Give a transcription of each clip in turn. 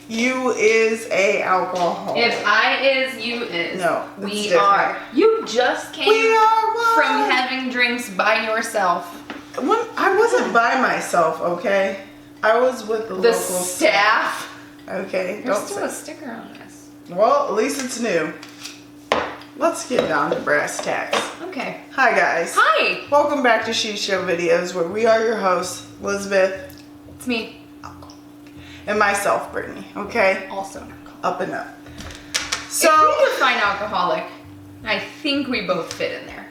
You is a alcohol. If I is, you is. No, we different. are. You just came from having drinks by yourself. I wasn't by myself, okay? I was with the local staff. Okay, There's don't still a say. sticker on this. Well, at least it's new. Let's get down to brass tacks. Okay. Hi, guys. Hi. Welcome back to She Show Videos, where we are your hosts, Elizabeth. It's me. And myself, Brittany, okay? Also an alcoholic. Up and up. So, if we define alcoholic, I think we both fit in there.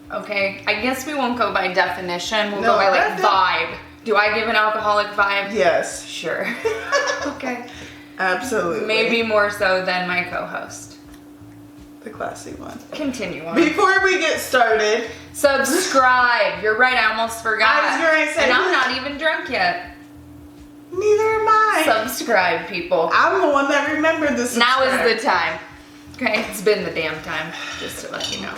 Okay? I guess we won't go by definition. We'll go by like vibe. Do I give an alcoholic vibe? Yes. Sure. Okay. Absolutely. Maybe more so than my co-host. The classy one. Continue on. Before we get started, subscribe. You're right, I almost forgot. I was going to say. And I'm not even drunk yet. Neither am I. Subscribe, people. I'm the one that remembered this. Now is the time. Okay, it's been the damn time. Just to let you know.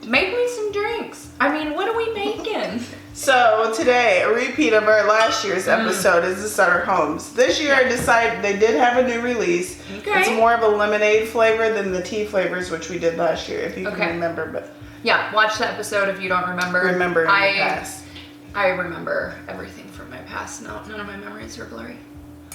Make me some drinks. I mean, what are we making? So today, a repeat of our last year's episode is the Sutter Homes. This year, I decided they did have a new release. Okay. It's more of a lemonade flavor than the tea flavors, which we did last year, if you can remember. But yeah, watch the episode if you don't remember. Remember in the past. I remember everything from my past. No, none of my memories are blurry.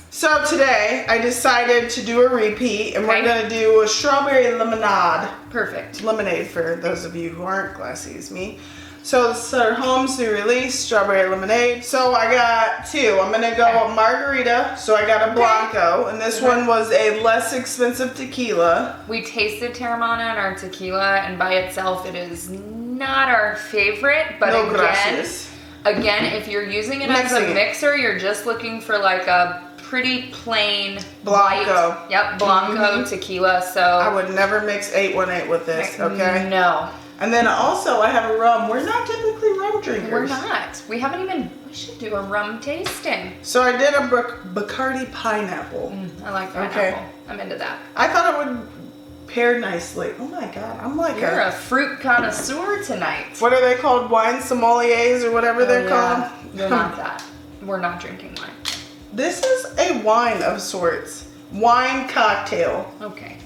So today, I decided to do a repeat, and we're going to do a strawberry lemonade. Perfect. Lemonade for those of you who aren't classy as me. So the Sutter Homes new release, strawberry lemonade. So I got two. I'm going to go with margarita. So I got a Blanco, and this one was a less expensive tequila. We tasted Teremana in our tequila, and by itself, it is not our favorite. But No gracias. Again, if you're using it as a mixer, you're just looking for like a pretty plain Blanco. White, yep, Blanco tequila. So I would never mix 818 with this, okay? No. And then also I have a rum. We're not typically rum drinkers. We're not. We haven't even, we should do a rum tasting. So I did a Bacardi Pineapple. I like pineapple. Okay. I'm into that. I thought it would pair nicely. Oh my God, I'm like You're a fruit connoisseur tonight. What are they called? Wine sommeliers or whatever they're called? You're not that. We're not drinking wine. This is a wine of sorts. Wine cocktail. Okay.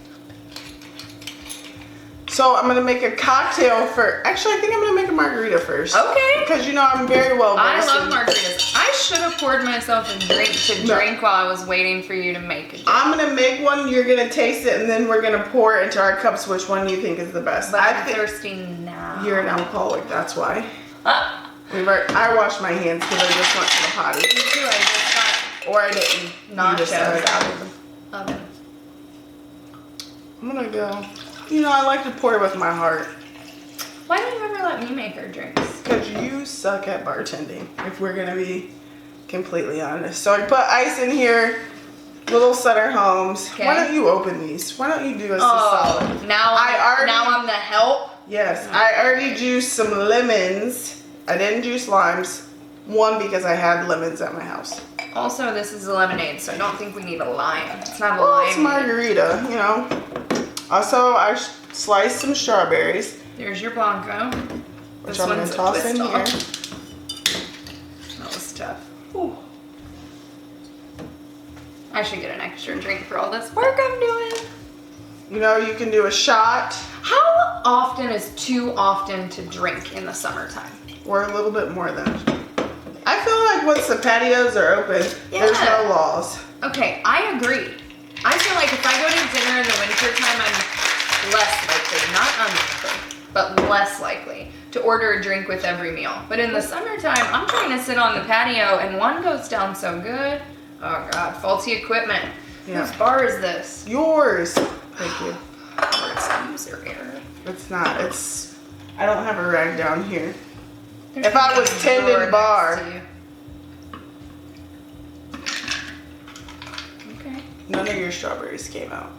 So I'm going to make a cocktail for... Actually, I think I'm going to make a margarita first. Okay. Because, you know, I'm very well versed. I love margaritas. I should have poured myself a drink to drink while I was waiting for you to make a drink. I'm going to make one, you're going to taste it, and then we're going to pour it into our cups which one you think is the best. But I'm thirsty now. You're an alcoholic, that's why. I washed my hands because I just went to the potty. Me too, I just got Or I didn't. nachos out of the oven. I'm going to go... You know, I like to pour with my heart. Why don't you ever let me make our drinks? Because you suck at bartending, if we're going to be completely honest. So I put ice in here, little Sutter Homes. Okay. Why don't you open these? Why don't you do us a solid? Now I'm the help? Yes, I already juiced some lemons. I didn't juice limes. One, because I had lemons at my house. Also, this is a lemonade, so I don't think we need a lime. It's not a Well, lime. it's margarita, you know. Also, I sliced some strawberries. There's your Blanco. Which I'm going to toss in here. That was tough. Ooh. I should get an extra drink for all this work I'm doing. You know, you can do a shot. How often is too often to drink in the summertime? Or a little bit more than. I feel like once the patios are open, there's no laws. Okay, I agree. I feel like if I go to dinner in the wintertime, I'm less likely, not unlikely, but less likely to order a drink with every meal. But in the summertime, I'm trying to sit on the patio and one goes down so good. Oh God, faulty equipment. Yeah. Whose bar is this? Yours. Thank you. Or it's user error. It's not. It's. I don't have a rag down here. If I was tending bar. Okay. None of your strawberries came out.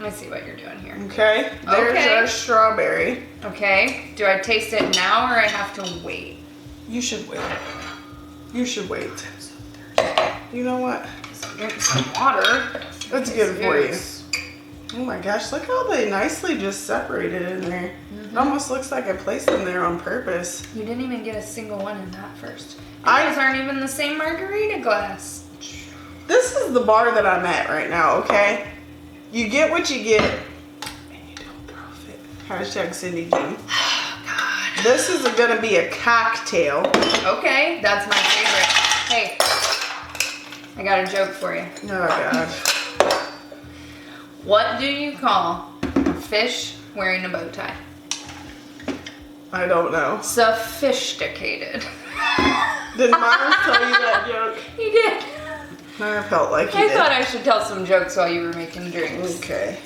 I see what you're doing here. Okay. There's our strawberry. Okay. Do I taste it now or I have to wait? You should wait. You should wait. You know what? Drink some water. That's good for you. Oh my gosh, look how they nicely just separated in there. It almost looks like I placed them there on purpose. You didn't even get a single one in that first. Those aren't even the same margarita glass. This is the bar that I'm at right now, okay? You get what you get, and you don't throw a fit. Hashtag Cindy G. Oh, God. This is gonna be a cocktail. Okay, that's my favorite. Hey, I got a joke for you. Oh, God. What do you call a fish wearing a bow tie? I don't know. Sophisticated. Did Miles tell you that joke? He did. I felt like he I did. thought I should tell some jokes while you were making drinks. Okay.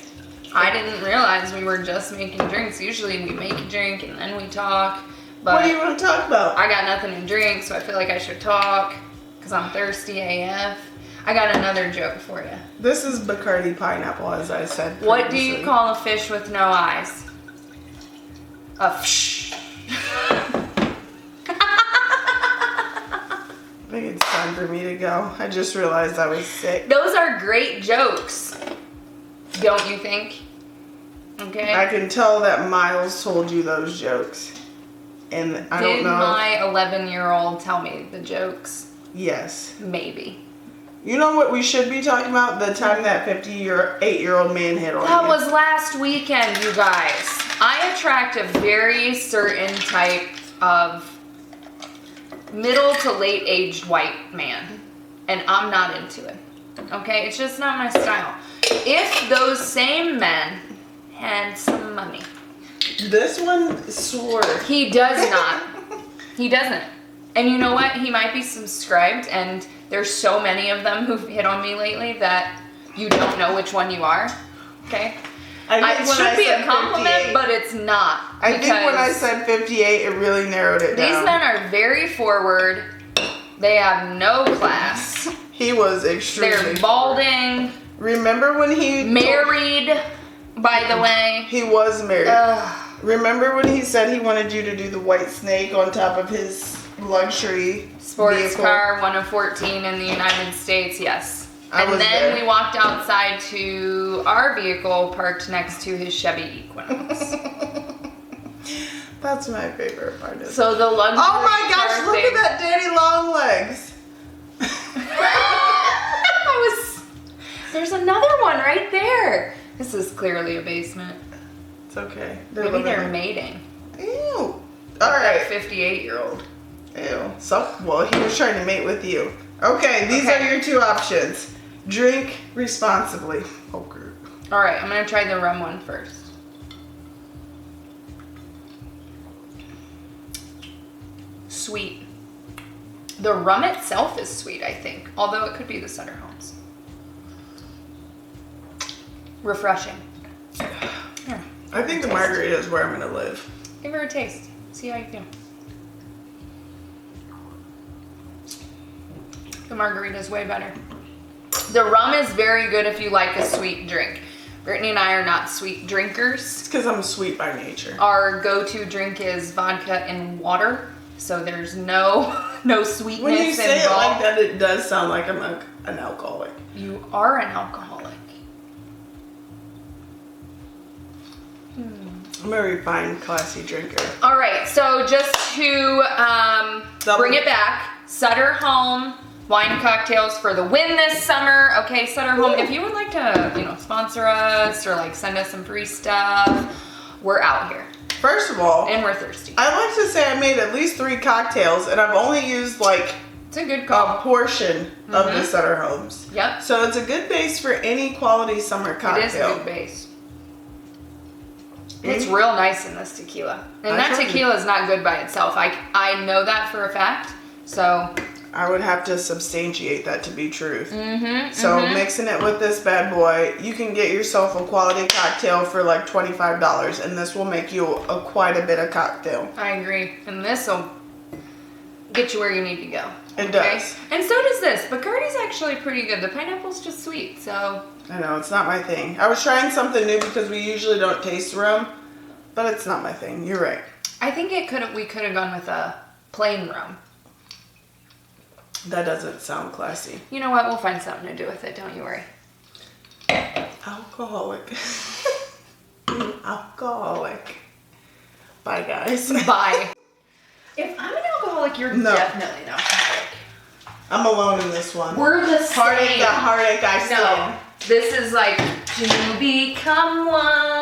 I didn't realize we were just making drinks. Usually we make a drink and then we talk. But What do you want to talk about? I got nothing to drink, so I feel like I should talk because I'm thirsty AF. I got another joke for you. This is Bacardi Pineapple, as I said previously. What do you call a fish with no eyes? A fish. I think it's time for me to go. I just realized I was sick. Those are great jokes, don't you think? Okay. I can tell that Miles told you those jokes. And I don't Did know. my 11-year-old tell me the jokes? Yes. Maybe. You know what we should be talking about? The time that 58-year-old man hit on That you. was last weekend, you guys. I attract a very certain type of middle to late aged white man, and I'm not into it. Okay, it's just not my style. If those same men had some money. This one swore. He does not. He doesn't. And you know what? He might be subscribed, and there's so many of them who've hit on me lately that you don't know which one you are. Okay? It should be a compliment, but it's not. I think when I said 58, it really narrowed it down. These men are very forward. They have no class. He was extremely They're balding. Remember when he... Married, by the way. He was married. Ugh. Remember when he said he wanted you to do the white snake on top of his luxury Sports vehicle? car, 1 of 14 in the United States, yes. I And was then there. we walked outside to our vehicle parked next to his Chevy Equinox. That's my favorite part of it. So the luxury Oh my gosh, car look thing- at that Danny Longlegs. There's another one right there. This is clearly a basement. It's okay. Maybe they're mating. Ew. That Alright. 58-year-old. Ew. So, well, he was trying to mate with you. Okay, these Okay. are your two options. Drink responsibly. Okay. All right, I'm gonna try the rum one first. Sweet. The rum itself is sweet, I think, although it could be the Sutter Homes. Refreshing. Yeah. I think the margarita is where I'm going to live. Give her a taste. See how you feel. The margarita is way better. The rum is very good if you like a sweet drink. Brittany and I are not sweet drinkers. It's because I'm sweet by nature. Our go-to drink is vodka and water, so there's no sweetness When you say it like involved. that, it does sound like I'm an alcoholic. You are an alcoholic. I'm a refined, classy drinker. All right, so just to bring it back, Sutter Home wine cocktails for the win this summer. Okay, Sutter Home, if you would like to, sponsor us or like send us some free stuff, we're out here First of all, and we're thirsty. I'd like to say I made at least 3 cocktails, and I've only used like It's a good a call. portion of the Sutter Homes. Yep, So it's a good base for any quality summer cocktail. it is a good base. It's real nice in this tequila. And I that told you. tequila is not good by itself. I know that for a fact. So, I would have to substantiate that to be truth. mm-hmm, So mixing it with this bad boy, you can get yourself a quality cocktail for like $25, and this will make you quite a bit of cocktail. I agree. And this will get you where you need to go. It does. And so does this. Bacardi's actually pretty good. The pineapple's just sweet, so. I know, it's not my thing. I was trying something new because we usually don't taste rum, but it's not my thing. You're right. I think we could have gone with a plain rum. That doesn't sound classy. You know what? We'll find something to do with it. Don't you worry. Alcoholic. Alcoholic. Bye, guys. Bye. If I'm an alcoholic, you're definitely an alcoholic. I'm alone in this one. We're the same. Heartache, the heartache I stand. No, this is like to become one.